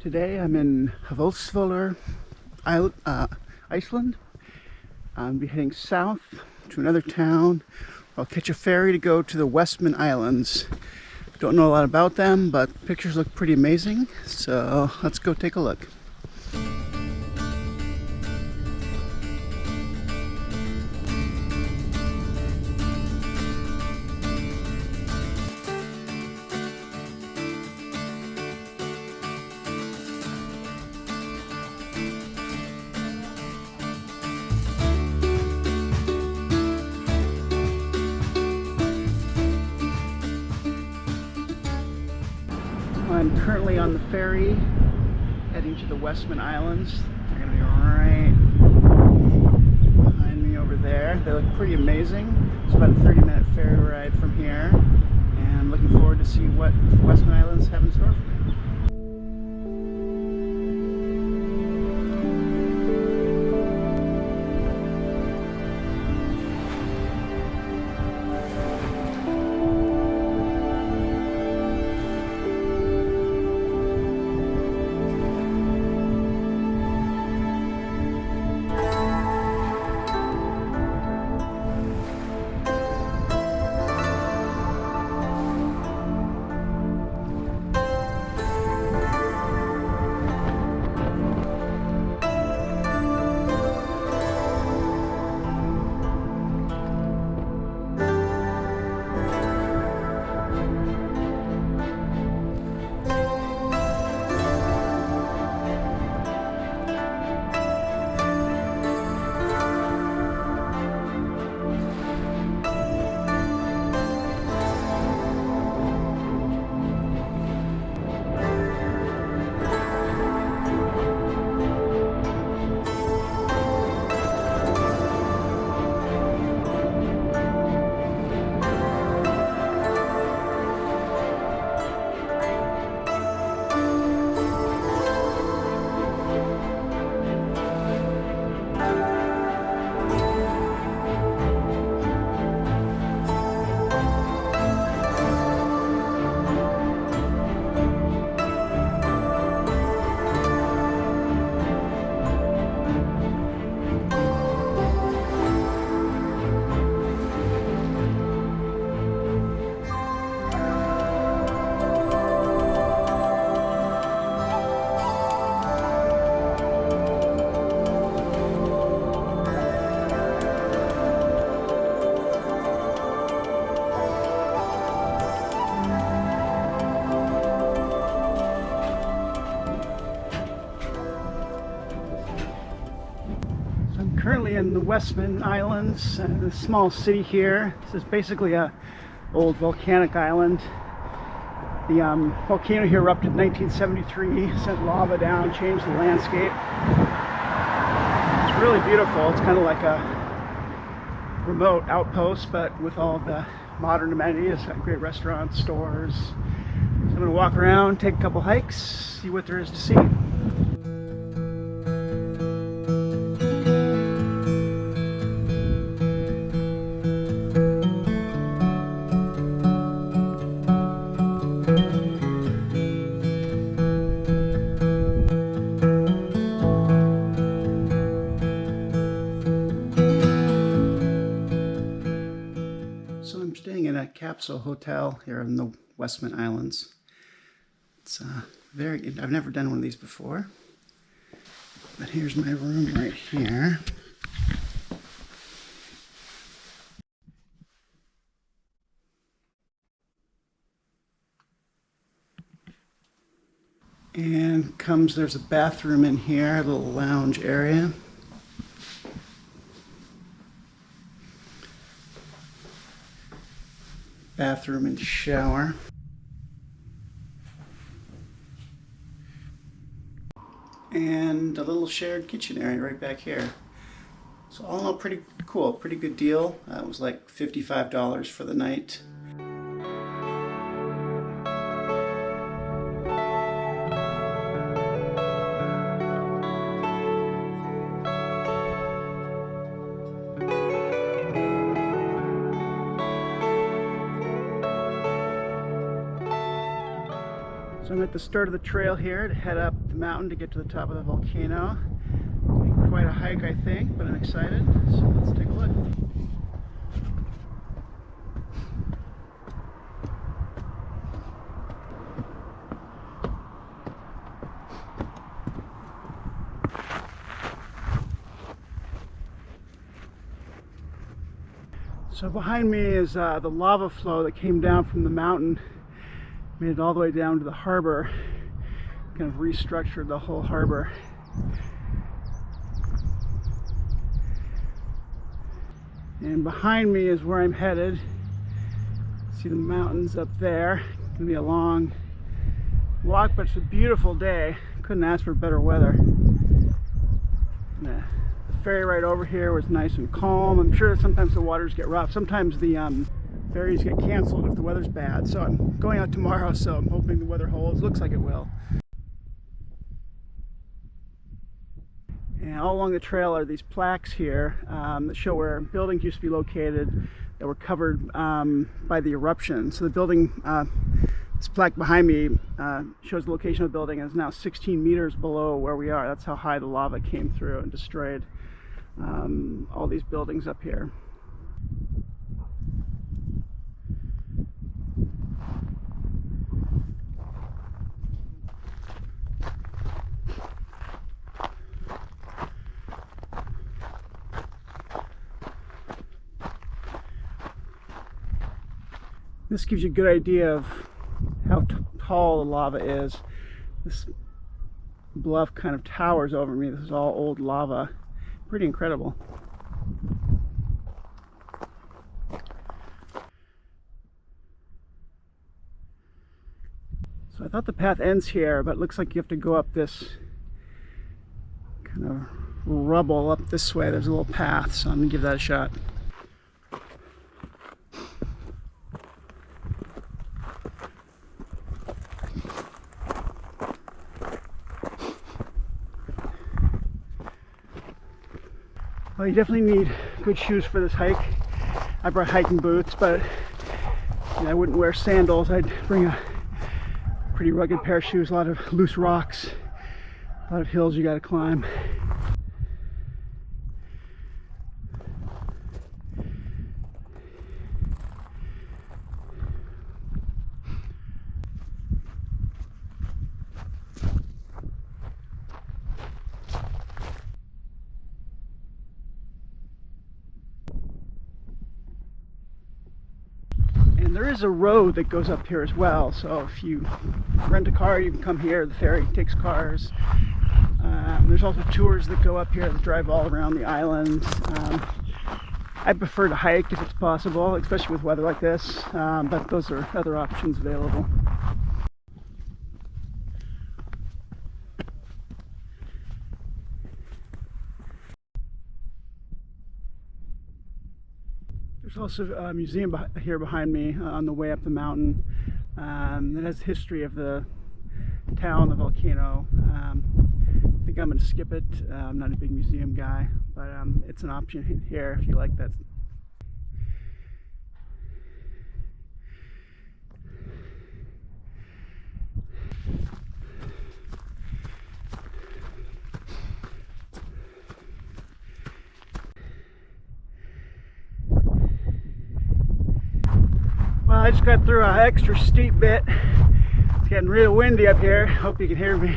Today I'm in Vestmannaeyjar, Iceland. I'll be heading south to another town. I'll catch a ferry to go to the Westman Islands. Don't know a lot about them, but pictures look pretty amazing, so let's go take a look. I'm currently on the ferry heading to the Westman Islands. They're going to be right behind me over there. They look pretty amazing. It's about a 30-minute ferry ride from here, and I'm looking forward to see what the Westman Islands have in store for me. Currently in the Westman Islands, a small city here. This is basically a old volcanic island. The volcano here erupted in 1973, sent lava down, changed the landscape. It's really beautiful. It's kind of like a remote outpost, but with all the modern amenities. It's got great restaurants, stores. So I'm going to walk around, take a couple hikes, see what there is to see. Staying in a capsule hotel here in the Westman Islands. It's I've never done one of these before, but here's my room right here. And there's a bathroom in here, a little lounge area. Bathroom and shower. And a little shared kitchen area right back here. So all in all, pretty cool, pretty good deal. It was like $55 for the night. So I'm at the start of the trail here to head up the mountain to get to the top of the volcano. Quite a hike, I think, but I'm excited. So let's take a look. So behind me is the lava flow that came down from the mountain, made it all the way down to the harbor, kind of restructured the whole harbor. And behind me is where I'm headed. See the mountains up there. It's gonna be a long walk, but it's a beautiful day. Couldn't ask for better weather. The ferry ride over here was nice and calm. I'm sure sometimes the waters get rough. Sometimes the ferries get canceled if the weather's bad. So I'm going out tomorrow, so I'm hoping the weather holds. Looks like it will. And all along the trail are these plaques here that show where buildings used to be located that were covered by the eruption. So the building, this plaque behind me shows the location of the building, and is now 16 meters below where we are. That's how high the lava came through and destroyed all these buildings up here. This gives you a good idea of how tall the lava is. This bluff kind of towers over me. This is all old lava. Pretty incredible. So I thought the path ends here, but it looks like you have to go up this kind of rubble up this way. There's a little path, so I'm gonna give that a shot. Well, you definitely need good shoes for this hike. I brought hiking boots, but I wouldn't wear sandals. I'd bring a pretty rugged pair of shoes, a lot of loose rocks, a lot of hills you got to climb. And there is a road that goes up here as well, so if you rent a car, you can come here. The ferry takes cars. There's also tours that go up here that drive all around the island. I prefer to hike if it's possible, especially with weather like this, but those are other options available. There's also a museum here behind me on the way up the mountain that has history of the town, the volcano. I think I'm going to skip it. I'm not a big museum guy, but it's an option here if you like that. Well, I just got through an extra steep bit. It's getting real windy up here. Hope you can hear me.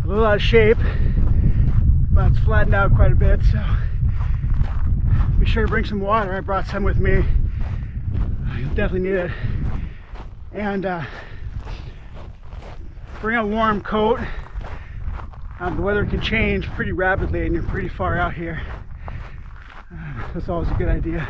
A little out of shape, but it's flattened out quite a bit, so be sure to bring some water. I brought some with me. You'll definitely need it. And bring a warm coat. The weather can change pretty rapidly and you're pretty far out here. That's always a good idea.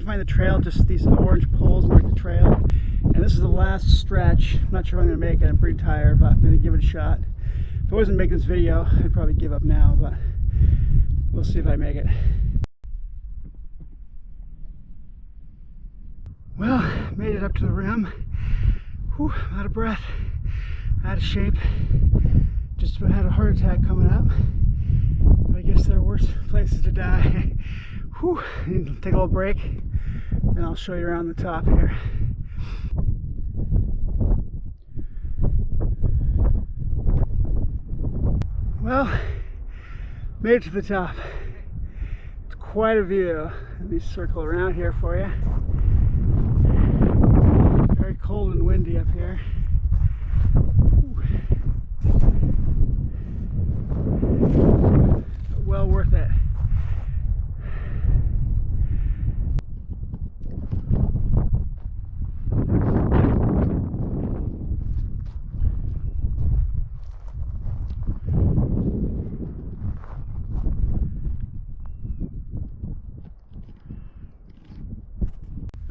can't find the trail, just these orange poles mark the trail. And this is the last stretch. I'm not sure if I'm going to make it. I'm pretty tired, but I'm going to give it a shot. If I wasn't making this video, I'd probably give up now, but we'll see if I make it. Well, made it up to the rim. Whew, I'm out of breath, out of shape. Just about had a heart attack coming up. But I guess there are worse places to die. Whew, take a little break, and I'll show you around the top here. Well, made it to the top. It's quite a view. Let me circle around here for you. Very cold and windy up here. But well worth it.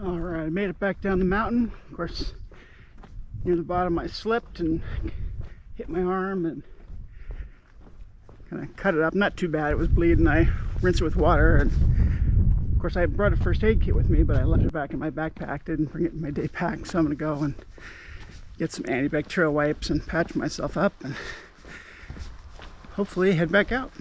Alright, I made it back down the mountain. Of course, near the bottom I slipped and hit my arm and kind of cut it up. Not too bad, it was bleeding. I rinsed it with water, and of course I brought a first aid kit with me, but I left it back in my backpack. Didn't bring it in my day pack, so I'm going to go and get some antibacterial wipes and patch myself up and hopefully head back out.